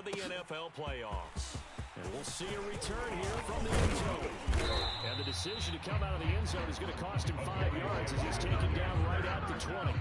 the NFL playoffs. And we'll see a return here from the end zone. And the decision to come out of the end zone is going to cost him 5 yards as he's taken down right at the 20.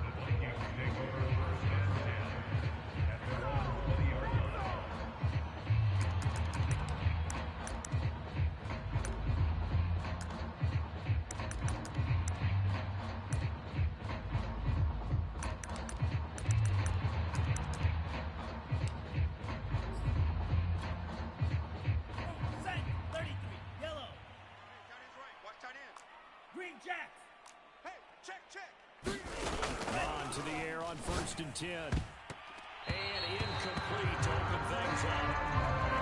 On to the air on 1st and 10. And incomplete to open things up.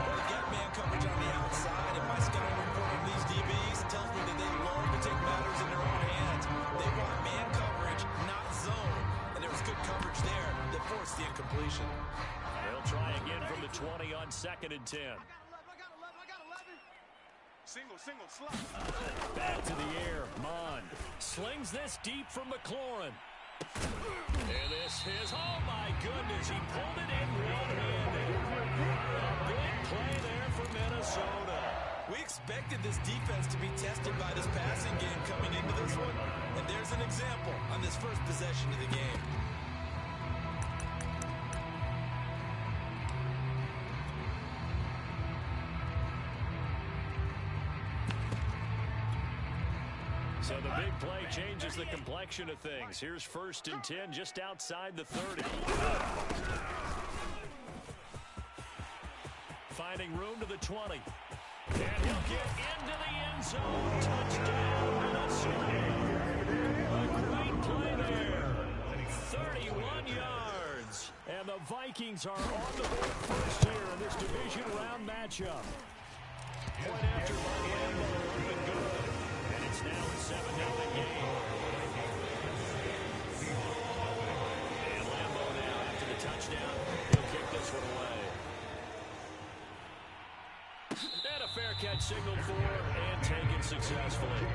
Well, they get man coverage on the outside, and my scouting report on these DBs tells me that they love to take matters in their own hands. They want man coverage, not zone. And there was good coverage there that forced the incompletion. They'll try again from the 20 on 2nd and 10. I got 11. Single, slot. Back to the air. Mond slings this deep from McLaurin. And this is, oh my goodness, he pulled it in one-handed. A big play there for Minnesota. We expected this defense to be tested by this passing game coming into this one. And there's an example on this first possession of the game. So the big play changes the complexion of things. Here's 1st and 10 just outside the 30. Finding room to the 20. And he'll get into the end zone. Touchdown, Minnesota. A great play there. 31 yards. And the Vikings are on the board first here in this division round matchup. Point after by Lambo, up and good. And it's now a 7-0 game. And Lambo now after the touchdown. He'll kick this one away. And a fair catch signaled for and taken successfully.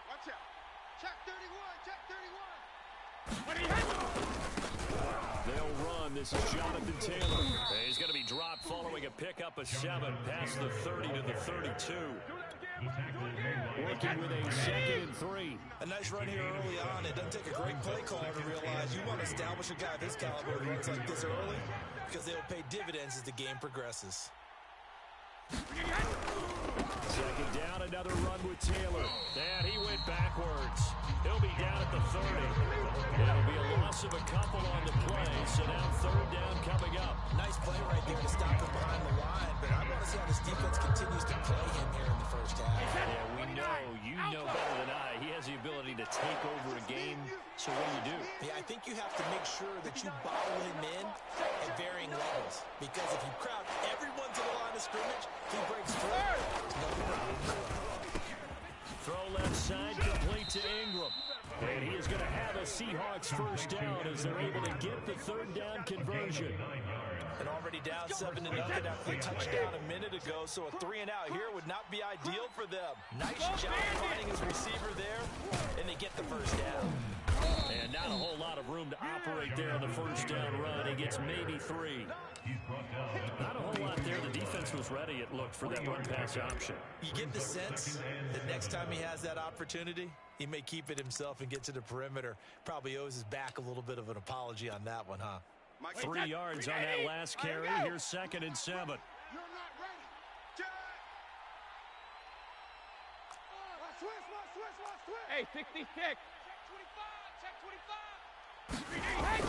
Watch out. Check 31. They'll run. This is Jonathan Taylor. He's going to be dropped following a pickup of 7 past the 30 to the 32. Working with a 2nd and 3. A nice run here early on. It doesn't take a great play caller to realize you want to establish a guy of his caliber who runs like this early because they'll pay dividends as the game progresses. 2nd down, another run with Taylor. And he went backwards. He'll be down at the 30. It'll be a loss of a couple on the play, so now 3rd down coming up. Nice play right there to stop him behind the line, but I want to see how this defense continues to play him here in the first half. Yeah, we know, you know better than I. He has the ability to take over a game, so what do? Yeah, I think you have to make sure that you bottle him in at varying levels, because if you crowd everyone to the line of scrimmage, he breaks through. Throw left side, complete to Ingram. And he is going to have a Seahawks first down as they're able to get the 3rd down conversion. And already down 7-0 after the touchdown a minute ago, so a 3-and-out here would not be ideal for them. Nice job finding his receiver there, and they get the first down. And not a whole lot of room to operate there on the first down run. He gets maybe 3. Not a whole lot there. The defense was ready, it looked, for that run-pass option. You get the sense that next time he has that opportunity, he may keep it himself and get to the perimeter. Probably owes his back a little bit of an apology on that one, huh? 3 yards on that last carry. Here's 2nd and 7. You're not ready. Switch. Hey, 66. Check 25.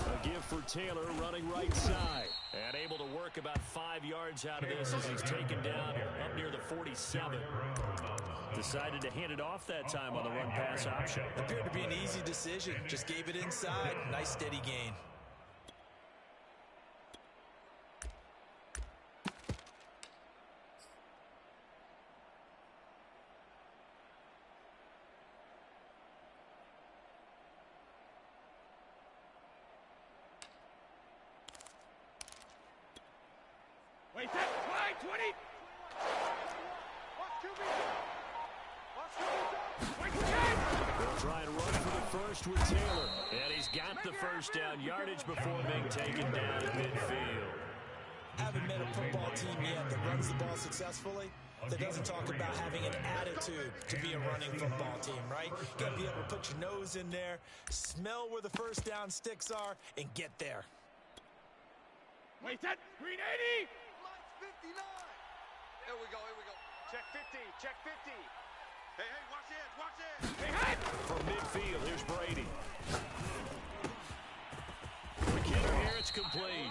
A give for Taylor running right side. And able to work about 5 yards out of this as he's taken down up near the 47. Decided to hand it off that time on the run pass option. Appeared to be an easy decision. Just gave it inside. Nice steady gain. Wait, that 20. Watch QB. Watch QB. They'll try and run for the first with Taylor. And he's got the first down yardage before being taken down at midfield. Haven't met a football team yet that runs the ball successfully, that doesn't talk about having an attitude to be a running football team, right? Got to be able to put your nose in there, smell where the first down sticks are, and get there. Wait, that 380. Lights 59. Here we go. Check 50. Hey, watch this. Hey, hey. From midfield, here's Brady. McKinnon here, it's complete.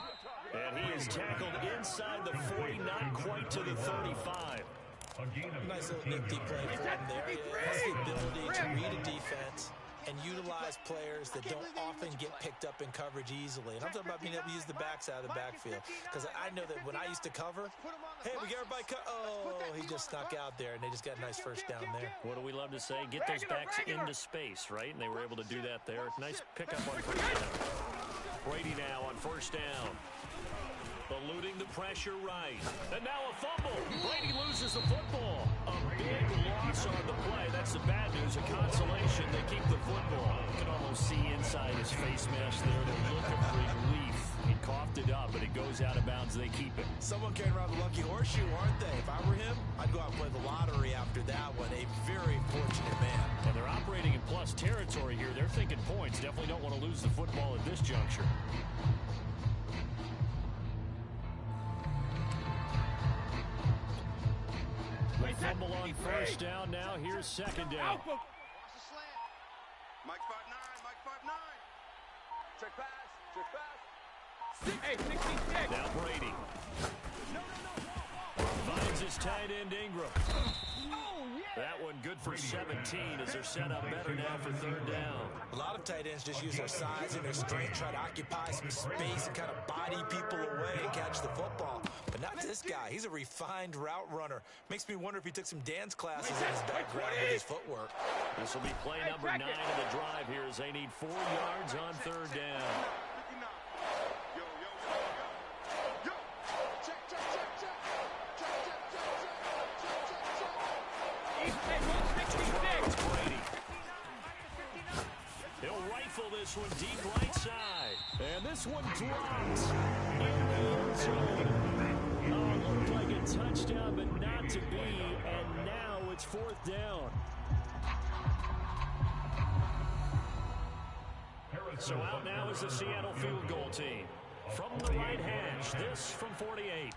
And he is tackled inside the 40, not quite to the 35. Nice little nifty play for him there. He has the ability to read a defense and utilize players that don't often get picked up in coverage easily. And I'm talking about being able to use the backside of the backfield. Because I know that when I used to cover, hey, we get everybody he just snuck out there, and they just got a nice first down there. What do we love to say? Get those backs into space, right? And they were able to do that there. Nice pickup on first down. Brady now on first down. Eluding the pressure right. And now a fumble. Brady loses the football. A big loss on the play. That's the bad news. A consolation. They keep the football. You can almost see inside his face mask there. They're looking for relief. He coughed it up, but it goes out of bounds. They keep it. Someone carrying around the lucky horseshoe, aren't they? If I were him, I'd go out and play the lottery after that one. A very fortunate man. And they're operating in plus territory here. They're thinking points. Definitely don't want to lose the football at this juncture. Fumble on first down. Now here's second down. Watch the slant. Mike 5'9". Check pass. Hey, 66. Now Brady. Finds his tight end Ingram. That one good for 17 as they're set up better now for third down. A lot of tight ends just use their size and their strength, try to occupy some space and kind of body people away and catch the football. But not this guy. He's a refined route runner. Makes me wonder if he took some dance classes in his background with his footwork. This will be play number 9 of the drive here as they need 4 yards on third down. He'll rifle this one deep right side. And this one drops in the end zone. Oh, looked like a touchdown, but not to be. And now it's fourth down. So out now is the Seattle field goal team. From the right hash, this from 48.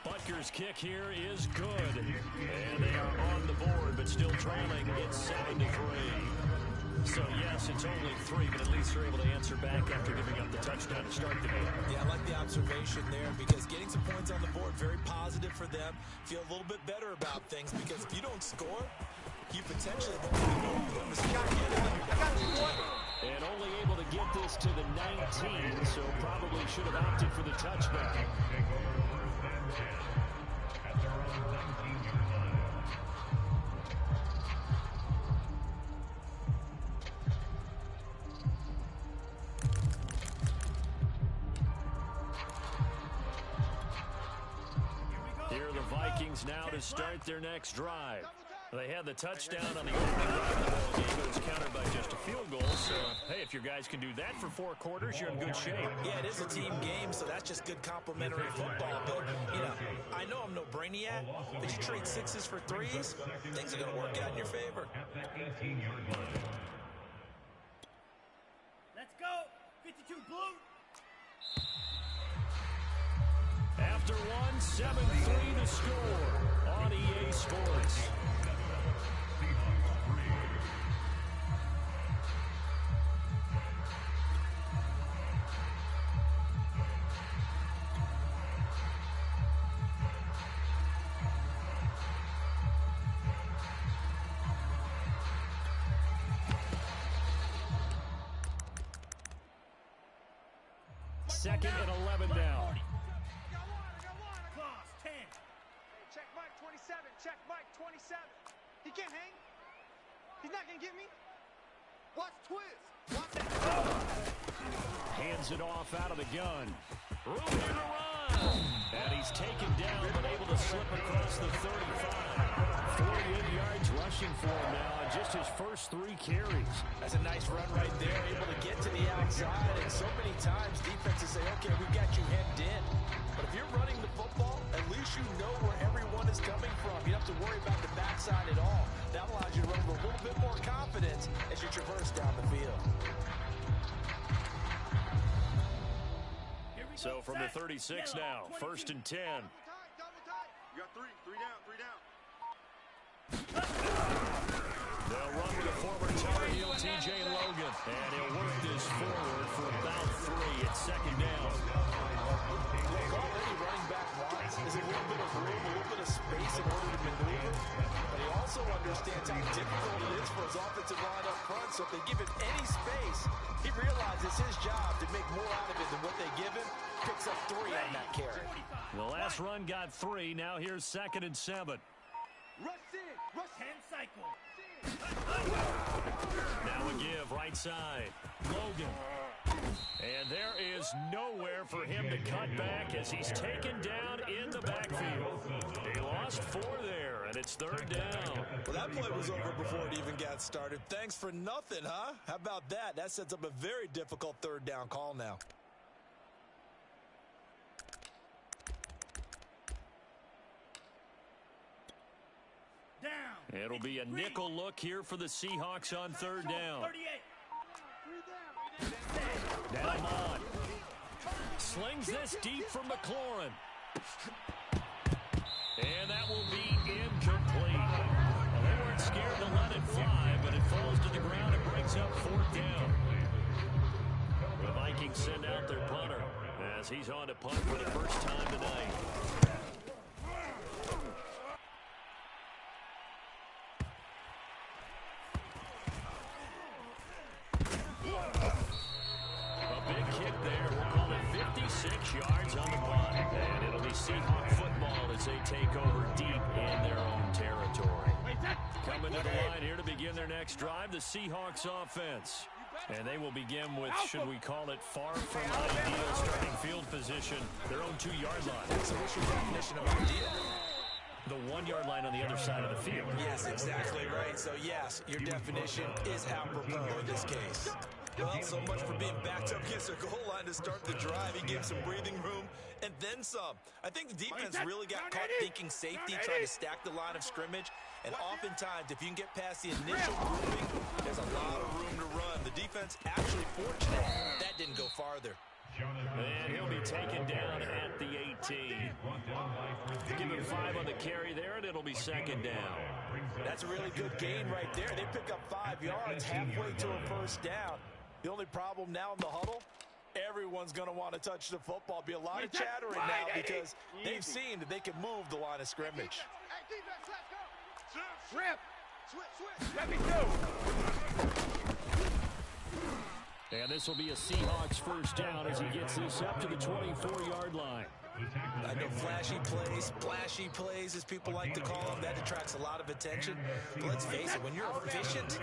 Butker's kick here is good. And they are on the board, but still trailing. It's 7-3. So, yes, it's only 3, but at least they're able to answer back after giving up the touchdown to start the game. Yeah, I like the observation there because getting some points on the board, very positive for them. Feel a little bit better about things because if you don't score, you potentially won't be able to score. And only able to get this to the 19, so probably should have opted for the touchback. Here are the Vikings now to start their next drive. They had the touchdown on the opening drive of the ball game, but it's countered by just a field goal. So, hey, if your guys can do that for 4 quarters, you're in good shape. Yeah, it is a team game, so that's just good complimentary football. But, you know, I know I'm no brainiac, but you trade 6s for 3s, things are going to work out in your favor. Let's go. 52 blue. After 7-3 to score on EA Sports. Second and 11 down. Check Mike 27. Check Mike 27. He can't hang. He's not going to get me. Watch twist. Watch that. Hands it off out of the gun. Room here to run. And he's taken down, but able to slip across the 35. 48 yards rushing for him now on just his first 3 carries. That's a nice run right there, able to get to the outside. And so many times defenses say, okay, we got you hemmed in. But if you're running the football, at least you know where everyone is coming from. You don't have to worry about the backside at all. That allows you to run with a little bit more confidence as you traverse down the field. So from the 36 now, 1st and 10. Double tight. You got three down. They'll run with a former Tar Heel, T.J. Logan. And he'll work this forward for about 3 at 2nd down. Look, already running back wants is a little bit of room, a little bit of space in order to maneuver. But he also understands how difficult it is for his offensive line up front. So if they give him any space, he realizes his job to make more out of it than what they give him. Picks up 3 on that carry. The last run got 3. Now here's 2nd and 7. Rush in. Rush 10 cycle. Now a give, right side. Logan. And there is nowhere for him to cut back as he's taken down in the backfield. He lost 4 there, and it's 3rd down. Well, that play was over before it even got started. Thanks for nothing, huh? How about that? That sets up a very difficult 3rd down call now. It'll be a nickel look here for the Seahawks on 3rd down. Now Ahmad slings this deep from McLaurin. And that will be incomplete. Well, they weren't scared to let it fly, but it falls to the ground and brings up 4th down. The Vikings send out their punter as he's on to punt for the first time tonight. A big kick there. We'll call it 56 yards on the punt. And it'll be Seahawk football as they take over deep in their own territory. Coming to the line here to begin their next drive, the Seahawks offense. And they will begin with, should we call it, far from ideal starting field position, their own 2-yard line. So what's your definition of ideal? The 1-yard line on the other side of the field. Yes, exactly right. So, yes, your definition is apropos in this case. Well, so much for being backed up against their goal line to start the drive. He gave some breathing room and then some. I think the defense really got caught thinking safety, trying to stack the line of scrimmage. And oftentimes, if you can get past the initial grouping, there's a lot of room to run. The defense actually fortunate that didn't go farther. And he'll be taken down at the 18. Give him 5 on the carry there, and it'll be 2nd down. That's a really good gain right there. They pick up 5 yards halfway to a 1st down. The only problem now in the huddle, everyone's going to want to touch the football. Be a lot of chattering now because they've seen that they can move the line of scrimmage. Hey, defense, let's go. Rip. Switch. Let me do. And this will be a Seahawks 1st down as he gets this up to the 24-yard line. I know flashy plays, as people like to call them, that attracts a lot of attention. But let's face it, when you're efficient,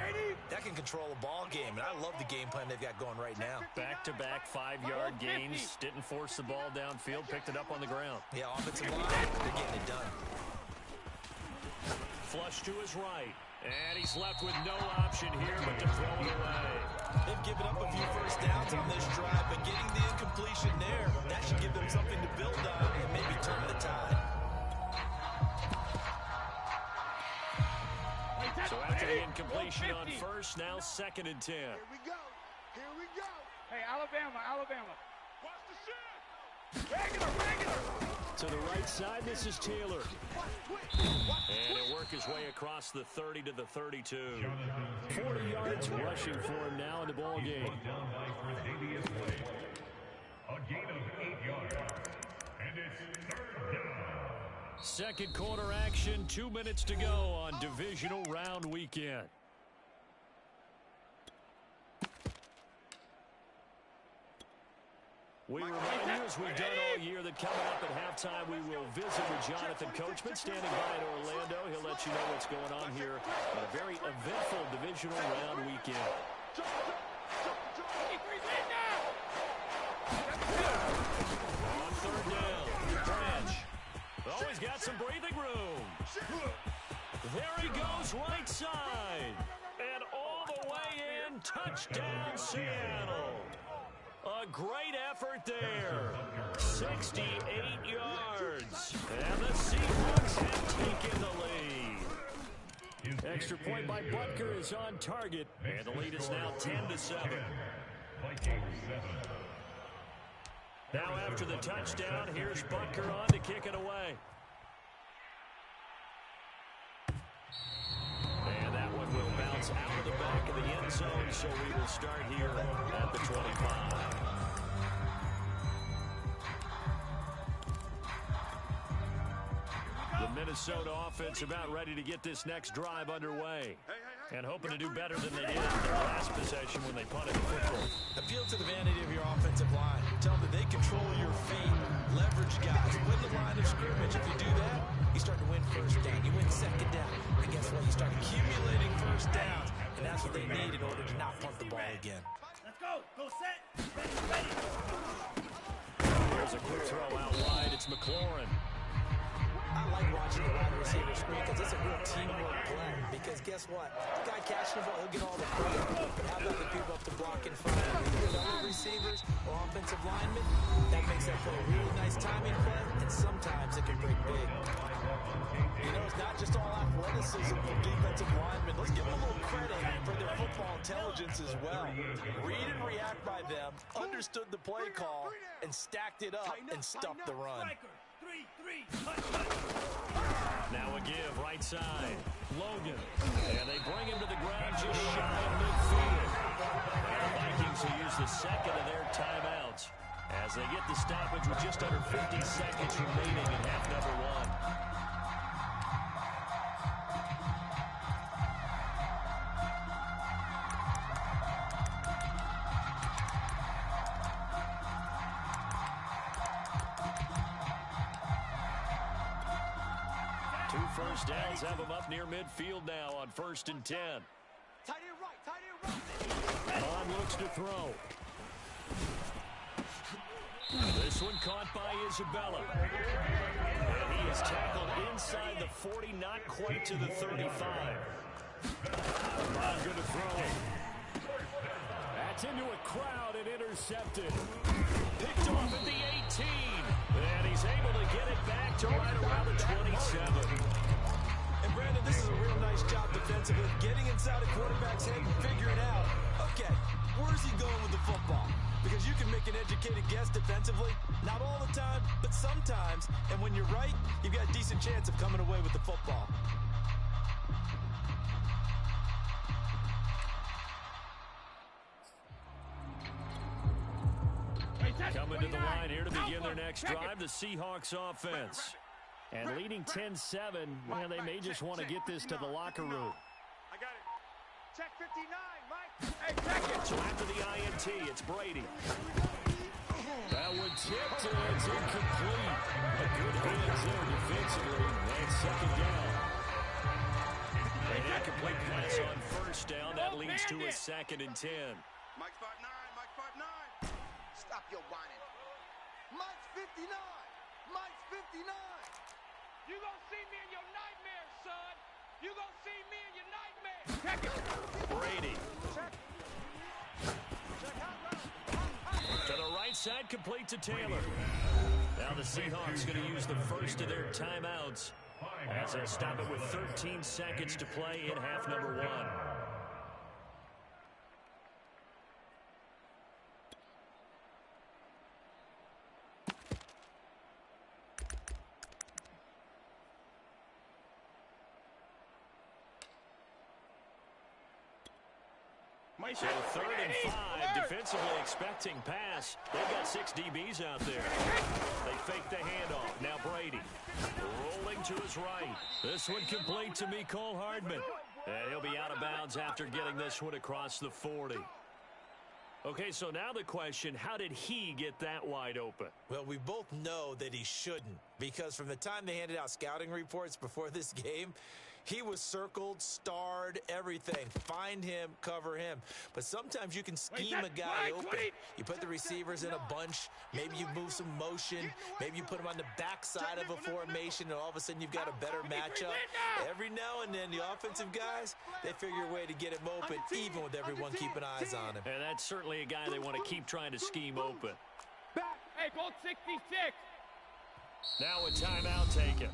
that can control a ball game. And I love the game plan they've got going right now. Back-to-back 5-yard gains. Didn't force the ball downfield. Picked it up on the ground. Yeah, offensive line, they're getting it done. Flush to his right. And he's left with no option here but to throw it away. They've given up a few 1st downs on this drive, but getting the incompletion there, that should give them something to build on and maybe turn the tide. So after the incompletion on 1st, now 2nd and 10. Here we go. Hey, Alabama. Watch the shit. Regular. To the right side, this is Taylor. And he'll work his way across the 30 to the 32. 40 yards rushing for him now in the ball game. A gain of 8 yards. And it's 3rd down. Second quarter action, 2 minutes to go on divisional round weekend. We remind you, as we've done all year, that coming up at halftime, we will visit with Jonathan Coachman standing by in Orlando. He'll let you know what's going on here on a very eventful divisional round weekend. got some breathing room. There he goes, right side. And all the way in, touchdown, Seattle. A great effort there. 68 yards. And the Seahawks have taken the lead. Extra point by Butker is on target. And the lead is now 10-7. Vikings 7. Now after the touchdown, here's Butker on to kick it away. And that one will bounce out of the back of the end zone, so we will start here at the 25. The Minnesota offense about ready to get this next drive underway. And hoping to do better than they did in their last possession when they punted the football. Appeal to the vanity of your offensive line. Tell them that they control your feet. Leverage guys. Win the line of scrimmage. If you do that, you start to win first down. You win second down. And guess what? You start accumulating first downs. And that's what they need in order to not punt the ball again. Let's go. Go set. Ready. There's a quick throw out wide. It's McLaurin. I like watching the wide receiver screen because it's a real teamwork play. Because guess what? The guy catching the ball, he'll get all the credit. But how about the people up the block in front of him? Either other receivers or offensive linemen, that makes that play a really nice timing play, and sometimes it can break big. You know, it's not just all athleticism from defensive linemen. Let's give them a little credit for their football intelligence as well. Read and react by them, understood the play call, and stacked it up and stuffed the run. Now a give, right side. Logan. And they bring him to the ground just shy of midfield. And the Vikings will use the second of their timeouts as they get the stoppage with just under 50 seconds remaining in half number one. First downs have them up near midfield now on 1st and 10. Tight end right. Bond looks to throw. This one caught by Isabella. And he is tackled inside the 40, not quite to the 35. Bond going to throw it. That's into a crowd and intercepted. Picked off at the 18. And he's able to get it back to right around the 27. And Brandon, this is a real nice job defensively, getting inside a quarterback's head and figuring out, okay, where's he going with the football? Because you can make an educated guess defensively, not all the time, but sometimes. And when you're right, you've got a decent chance of coming away with the football. Coming to the line here to begin their next drive, the Seahawks offense. And leading 10-7, well, they may just want to get this to the locker room. I got it. Check 59, Mike. Hey, check it. So after the INT, it's Brady. That one tipped, and it's incomplete. A good hands there defensively, and second down. An incomplete pass on first down. That leads to a 2nd and 10. Mike spot 9. Mike spot 9. Stop your whining. Mike's 59. Mike's 59. You gonna see me in your nightmares, son. You gonna see me in your nightmares. Check it. Brady. Check. Check out. To the right side, complete to Taylor. Now the Seahawks going to use the first of their timeouts as they stop it with 13 seconds to play in half number one. So 3rd and 5, defensively expecting pass. They've got 6 DBs out there. They fake the handoff. Now Brady rolling to his right. This one complete to Mecole Hardman. And he'll be out of bounds after getting this one across the 40. Okay, so now the question, how did he get that wide open? Well, we both know that he shouldn't, because from the time they handed out scouting reports before this game, He was circled, starred, everything. Find him, cover him. But sometimes you can scheme a guy open. You put the receivers in a bunch. Maybe you move some motion. Maybe you put them on the backside of a formation, and all of a sudden you've got a better matchup. Every now and then, the offensive guys, they figure a way to get him open, even with everyone keeping eyes on him. And that's certainly a guy they want to keep trying to scheme open. Hey, goal 66. Now a timeout taken.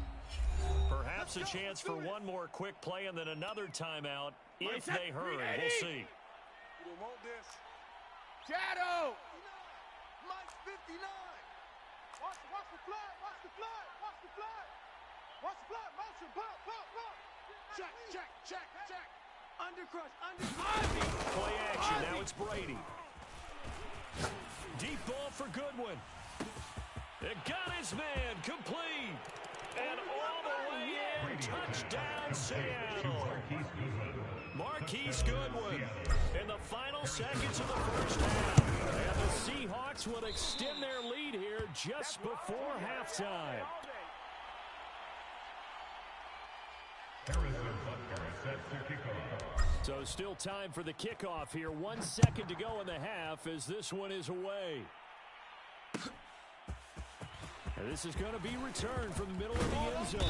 Perhaps a chance for one more quick play and then another timeout if they hurry. We'll see. Shadow. Mike 59. Watch the flood, watch the flood, watch the flood. Watch the flood, motion, bump. Check. Undercrush. Play action, now it's Brady. Deep ball for Goodwin. It got his man, complete. And all the way in, touchdown Seattle. Marquise Goodwin in the final seconds of the first half. And the Seahawks will extend their lead here just before halftime. So still time for the kickoff here. 1 second to go in the half as this one is away. And this is going to be returned from the middle of the end zone.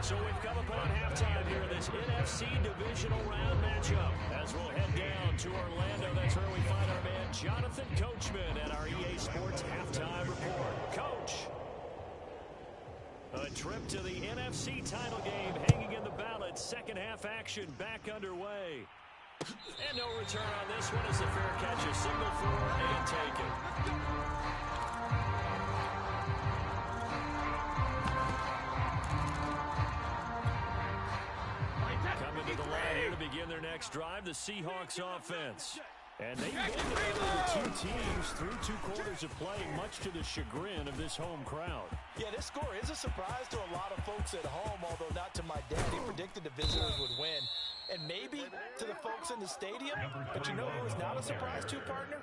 So we've come upon halftime here in this NFC divisional round matchup. As we'll head down to Orlando, that's where we find our man Jonathan Coachman at our EA Sports Halftime Report. Coach, a trip to the NFC title game hanging in the balance. Second half action back underway. And no return on this one as the fair catch is signaled for and taken. Coming to the line here to begin their next drive, the Seahawks offense. And they've been together the two teams through 2 quarters of play, much to the chagrin of this home crowd. Yeah, this score is a surprise to a lot of folks at home, although not to my dad. He predicted the visitors would win. And maybe to the folks in the stadium. But you know who was not a surprise to, partner?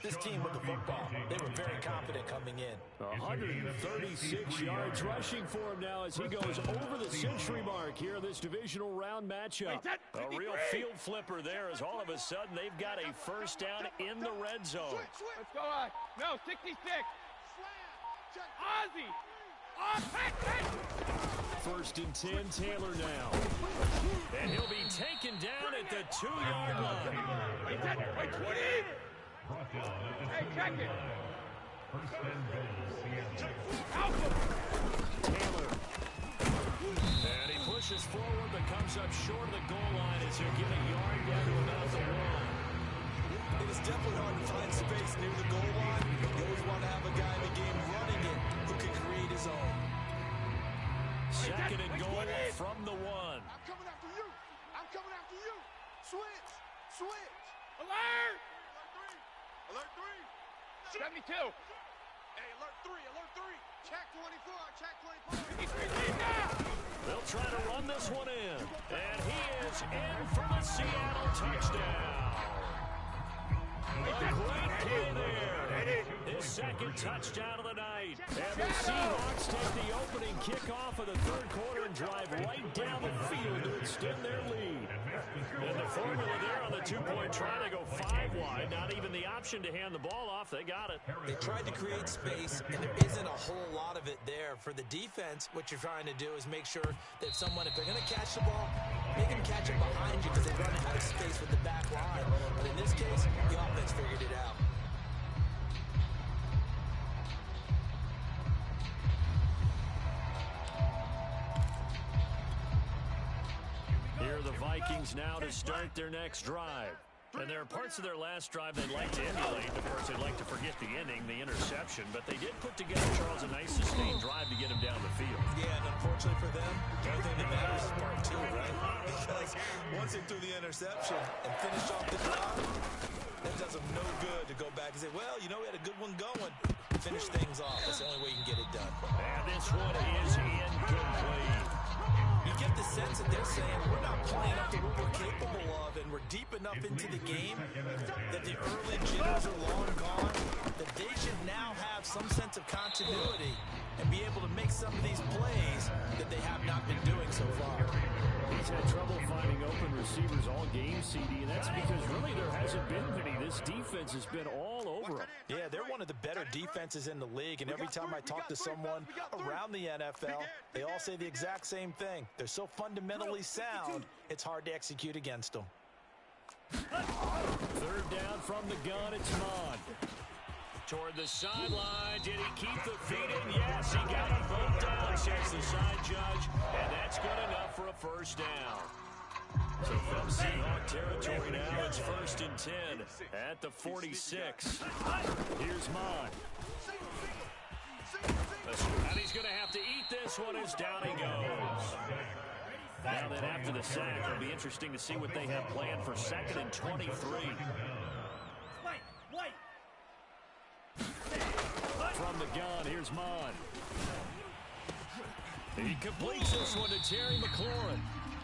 This team with the football. They were very confident coming in. 136 yards rushing for him now as he goes over the century mark here in this divisional round matchup. A real field flipper there as all of a sudden they've got a first down in the red zone. Let's go on. No, 66. Ozzy. First and 10, Taylor now. And he'll be taken down at the 2-yard line. Wait, 20. Hey, check it. Taylor. And he pushes forward but comes up short of the goal line as he'll get a yard down to about the 1. It is definitely hard to find space near the goal line. You always want to have a guy in the game running it who can create his own. Second and goal from the 1. I'm coming after you. Switch. Alert. Alert 3. 72. Hey, alert 3. Check 24. They'll try to run this one in. And he is in for the Seattle touchdown. A great play there. His second touchdown of the night. And the Seahawks take the opening kickoff of the third quarter and drive right down the field to extend their lead. And the formula there on the 2-point try to go 5 wide. Not even the option to hand the ball off. They got it. They tried to create space, and there isn't a whole lot of it there. For the defense, what you're trying to do is make sure that someone, if they're going to catch the ball, make them catch it behind you because they run out of space with the back line. But in this case, the offense figured it out. Here are the Vikings now to start their next drive. And there are parts of their last drive they'd like to emulate. Of course, they'd like to forget the ending, the interception. But they did put together, Charles, a nice sustained drive to get him down the field. Yeah, and unfortunately for them, the only thing that matters is part 2, right? Because once they threw the interception and finished off the drive, that does them no good to go back and say, well, you know, we had a good one going. Finish things off. That's the only way you can get it done. And this one is incomplete. You get the sense that they're saying we're not playing up to what we're capable of, and we're deep enough into the game that the early jitters are long gone, that they should now have have some sense of continuity and be able to make some of these plays that they have not been doing so far. He's had trouble finding open receivers all game, CD, and that's because really there hasn't been many. This defense has been all over them. Yeah, they're one of the better defenses in the league, and every time I talk to someone around the NFL, they all say the exact same thing. They're so fundamentally sound, it's hard to execute against them. Third down from the gun, it's Mond. Toward the sideline, did he keep the feet in? Yes, he got them both down, says the side judge, and that's good enough for a first down. So from Seahawk territory now, it's 1st and 10 at the 46. Here's Mond. And he's going to have to eat this one as down he goes. Now then after the sack, it'll be interesting to see what they have planned for 2nd and 23. From the gun, here's Mond. He completes this one to Terry McLaurin.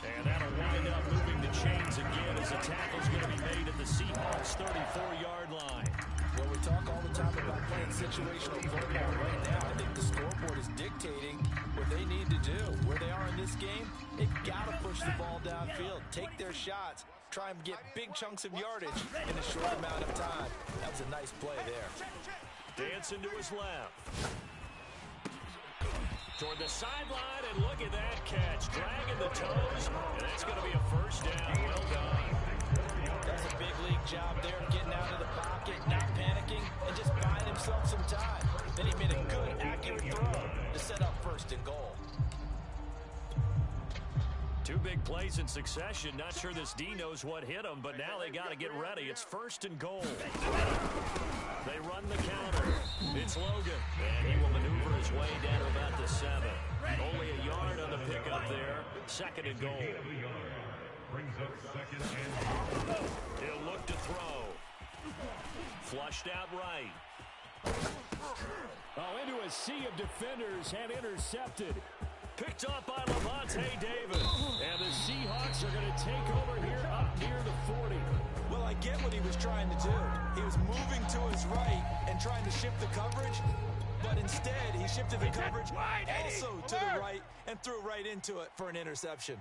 And that'll wind up moving the chains again as the tackle's going to be made at the Seahawks' 34-yard line. Well, we talk all the time about playing situational football. Right now, I think the scoreboard is dictating what they need to do. Where they are in this game, they've got to push the ball downfield, take their shots, try and get big chunks of yardage in a short amount of time. That was a nice play there. Dancing to his left. Toward the sideline, and look at that catch. Dragging the toes, and that's going to be a first down. Well done. That's a big league job there, getting out of the pocket, not panicking, and just buying himself some time. Then he made a good, accurate throw to set up 1st and goal. 2 big plays in succession. Not sure this D knows what hit him, but now they got to get ready. It's 1st and goal. They run the counter. It's Logan, and he will maneuver his way down to about the 7. Only a yard on the pickup there. 2nd and goal. Brings up 2nd and 10. He'll look to throw. Flushed out right. Oh, into a sea of defenders and intercepted. Picked up by Lavonte David. And the Seahawks are going to take over here up near the 40. Well, I get what he was trying to do. He was moving to his right and trying to shift the coverage, but instead he shifted the coverage also to the right and threw right into it for an interception.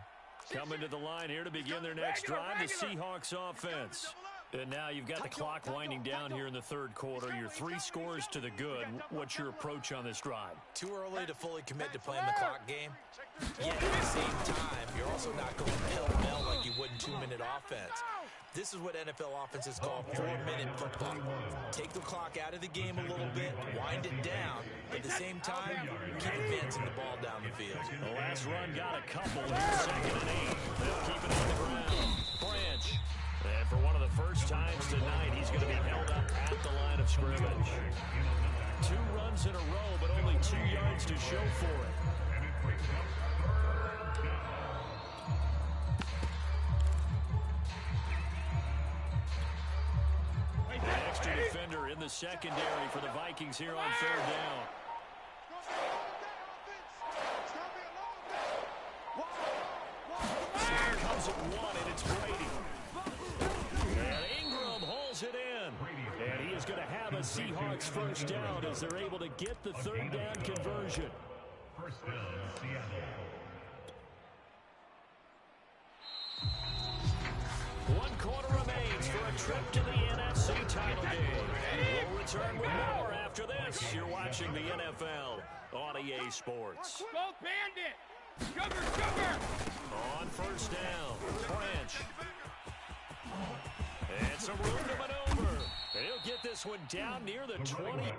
Coming to the line here to begin their next drive, the Seahawks offense. And now you've got the clock winding down here in the 3rd quarter. You're 3 scores to the good. What's your approach on this drive? Too early to fully commit to playing the clock game. Yet at the same time, you're also not going pell-mell like you would in 2-minute offense. This is what NFL offenses call 4-minute football. Take the clock out of the game a little bit, wind it down, but at the same time, keep advancing the ball down the field. The last run got a couple here, 2nd and 8. They'll keep it on the ground. Branch. And for one of the first times tonight, he's going to be held up at the line of scrimmage. 2 runs in a row, but only 2 yards to show for it. And it brings up 3rd down. An extra defender in the secondary for the Vikings here on 3rd down. Here comes it 1, and it's Brady. And Ingram holds it in. And he is going to have a Seahawks first down as they're able to get the 3rd down conversion. First down, Seattle. 1 quarter remains for a trip to the NFC title game. We'll return with more after this. You're watching the NFL on EA Sports. Go Bandit! Sugar! On 1st down, Branch. And some room to maneuver. And he'll get this one down near the 20.